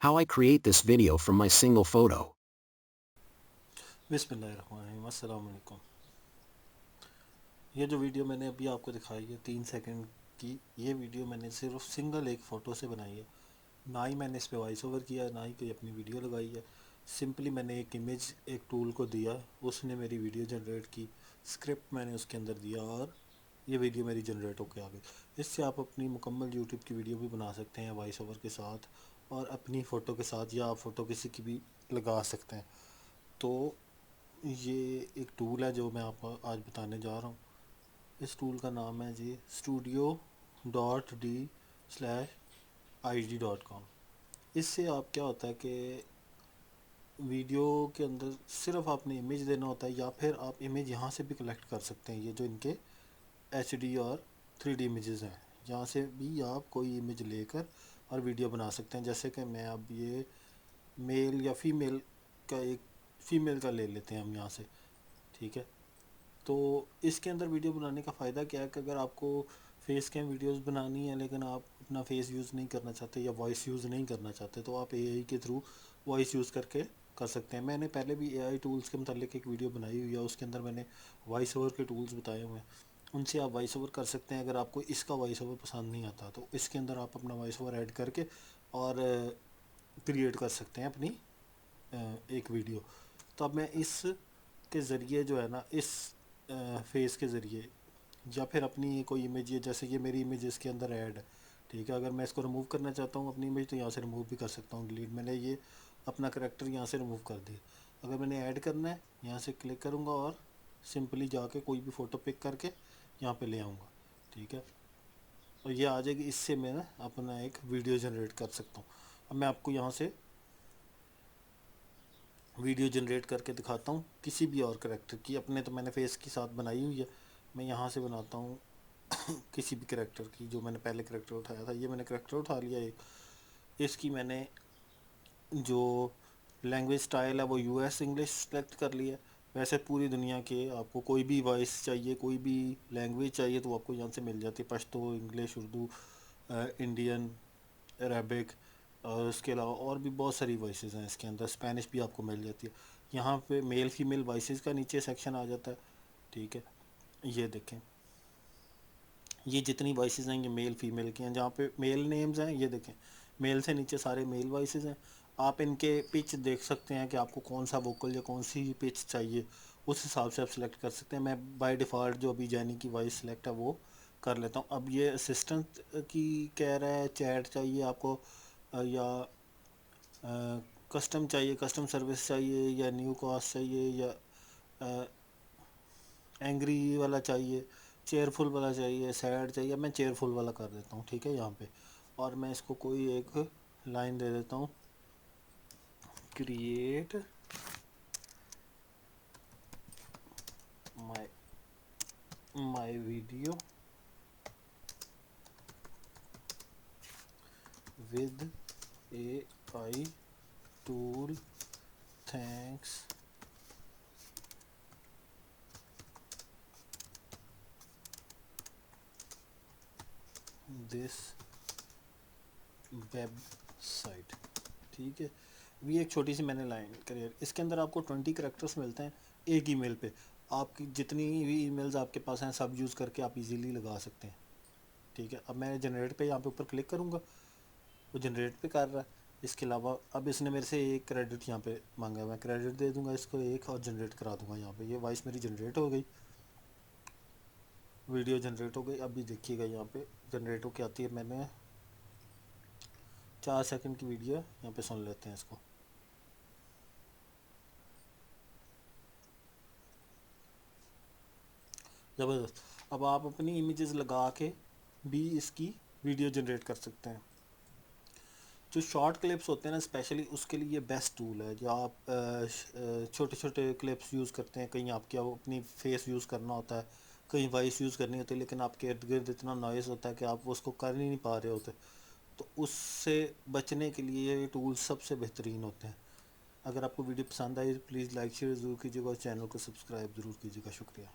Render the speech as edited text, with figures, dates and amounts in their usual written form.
How I create this video from my single photo. बिस्मिल्लाहिर्रहमानिर्रहीम। अस्सलाम वालेकुम। ये जो वीडियो मैंने अभी आपको दिखाई है 3 सेकंड की, ये वीडियो मैंने सिर्फ सिंगल एक फ़ोटो से बनाई है। ना ही मैंने इस पे वॉइस ओवर किया है, ना ही कोई अपनी वीडियो लगाई है। सिंपली मैंने एक इमेज एक टूल को दिया, उसने मेरी वीडियो जनरेट की, स्क्रिप्ट मैंने उसके अंदर दिया और ये वीडियो मेरी जनरेट होकर आ गई। इससे आप अपनी मुकम्मल यूट्यूब की वीडियो भी बना सकते हैं वॉइस ओवर के साथ, और अपनी फ़ोटो के साथ, या आप फ़ोटो किसी की भी लगा सकते हैं। तो ये एक टूल है जो मैं आपको आज बताने जा रहा हूँ। इस टूल का नाम है जी studio.d/ig.com। इससे आप क्या होता है कि वीडियो के अंदर सिर्फ आपने इमेज देना होता है, या फिर आप इमेज यहाँ से भी कलेक्ट कर सकते हैं। ये जो इनके HD और 3D इमेजेस हैं, यहाँ से भी आप कोई इमेज लेकर और वीडियो बना सकते हैं। जैसे कि मैं अब ये मेल या फीमेल का, एक फ़ीमेल का ले लेते हैं हम यहाँ से, ठीक है। तो इसके अंदर वीडियो बनाने का फ़ायदा क्या है कि अगर आपको फेस कैम वीडियोस बनानी है लेकिन आप अपना फेस यूज़ नहीं करना चाहते या वॉइस यूज़ नहीं करना चाहते, तो आप AI के थ्रू वॉइस यूज़ करके कर सकते हैं। मैंने पहले भी AI टूल्स के मतलब एक वीडियो बनाई हुई है, उसके अंदर मैंने वॉइस ओवर के टूल्स बताए हुए हैं। उनसे आप वॉइस ओवर कर सकते हैं। अगर आपको इसका वॉइस ओवर पसंद नहीं आता तो इसके अंदर आप अपना वॉइस ओवर ऐड करके और क्रिएट कर सकते हैं अपनी एक वीडियो। तो अब मैं इस के ज़रिए जो है ना, इस फेस के ज़रिए, या फिर अपनी कोई इमेज, ये जैसे ये मेरी इमेज इसके अंदर ऐड है, ठीक है। अगर मैं इसको रिमूव करना चाहता हूँ अपनी इमेज, तो यहाँ से रिमूव भी कर सकता हूँ, डिलीट। मैंने ये अपना करैक्टर यहाँ से रिमूव कर दिया। अगर मैंने ऐड करना है, यहाँ से क्लिक करूँगा और सिंपली जाके कोई भी फ़ोटो पिक करके यहाँ पे ले आऊँगा, ठीक है। और ये आ जाएगी। इससे मैं ना अपना एक वीडियो जनरेट कर सकता हूँ। अब मैं आपको यहाँ से वीडियो जनरेट करके दिखाता हूँ किसी भी और करैक्टर की। अपने तो मैंने फेस के साथ बनाई हुई है, मैं यहाँ से बनाता हूँ किसी भी करैक्टर की। जो मैंने पहले करैक्टर उठाया था, ये मैंने करैक्टर उठा लिया एक। इसकी मैंने जो लैंग्वेज स्टाइल है वो US इंग्लिश सेलेक्ट कर लिया। वैसे पूरी दुनिया के आपको कोई भी वॉइस चाहिए, कोई भी लैंग्वेज चाहिए, तो आपको यहाँ से मिल जाती है। Pashto, English, Urdu, Indian, Arabic, और उसके अलावा और भी बहुत सारी वॉइसेस हैं इसके अंदर। स्पेनिश भी आपको मिल जाती है। यहाँ पे मेल फीमेल वॉइसेस का नीचे सेक्शन आ जाता है, ठीक है। ये देखें, ये जितनी वॉइसेस हैं ये मेल फीमेल की हैं। जहाँ पे मेल नेम्स हैं, ये देखें, मेल से नीचे सारे मेल वॉइसेस हैं। आप इनके पिच देख सकते हैं कि आपको कौन सा वोकल या कौन सी पिच चाहिए, उस हिसाब से आप सेलेक्ट कर सकते हैं। मैं बाय डिफ़ॉल्ट जो अभी जैनी की वॉइस सेलेक्ट है वो कर लेता हूँ। अब ये असिस्टेंट की कह रहा है, चैट चाहिए आपको, या कस्टम चाहिए, कस्टम सर्विस चाहिए, या न्यू कॉस्ट चाहिए, या एंग्री वाला चाहिए, चेयरफुल वाला चाहिए, सैड चाहिए। मैं चेयरफुल वाला कर देता हूँ, ठीक है, यहाँ पे। और मैं इसको कोई एक लाइन दे देता हूँ, create my my video with AI tool, thanks this website, ठीक है। ये एक छोटी सी मैंने लाइन करियर। इसके अंदर आपको 20 करेक्टर्स मिलते हैं एक ईमेल पे। आपकी जितनी भी ईमेल्स आपके पास हैं सब यूज़ करके आप इजीली लगा सकते हैं, ठीक है। अब मैं जनरेट पे यहाँ पे ऊपर क्लिक करूँगा, वो जनरेट पे कर रहा है। इसके अलावा अब इसने मेरे से एक क्रेडिट यहाँ पे मांगा है, मैं क्रेडिट दे दूँगा इसको एक, और जनरेट करा दूँगा। यहाँ पे ये वॉइस मेरी जनरेट हो गई, वीडियो जनरेट हो गई। अभी देखिएगा यहाँ पे जनरेट होके आती है। मैंने 4 सेकंड की वीडियो यहाँ पे सुन लेते हैं इसको। ज़बरदस्त। अब आप अपनी इमेजेस लगा के भी इसकी वीडियो जनरेट कर सकते हैं। जो शॉर्ट क्लिप्स होते हैं ना, स्पेशली उसके लिए बेस्ट टूल है। जो आप छोटे छोटे क्लिप्स यूज़ करते हैं, कहीं आपके अपनी फेस यूज़ करना होता है, कहीं वॉइस यूज़ करनी होती है, लेकिन आपके इर्द गिर्द इतना नॉइज़ होता है कि आप उसको कर ही नहीं पा रहे होते, तो उससे बचने के लिए ये टूल सबसे बेहतरीन होते हैं। अगर आपको वीडियो पसंद आई तो प्लीज़ लाइक शेयर ज़रूर कीजिएगा और चैनल को सब्सक्राइब ज़रूर कीजिएगा। शुक्रिया।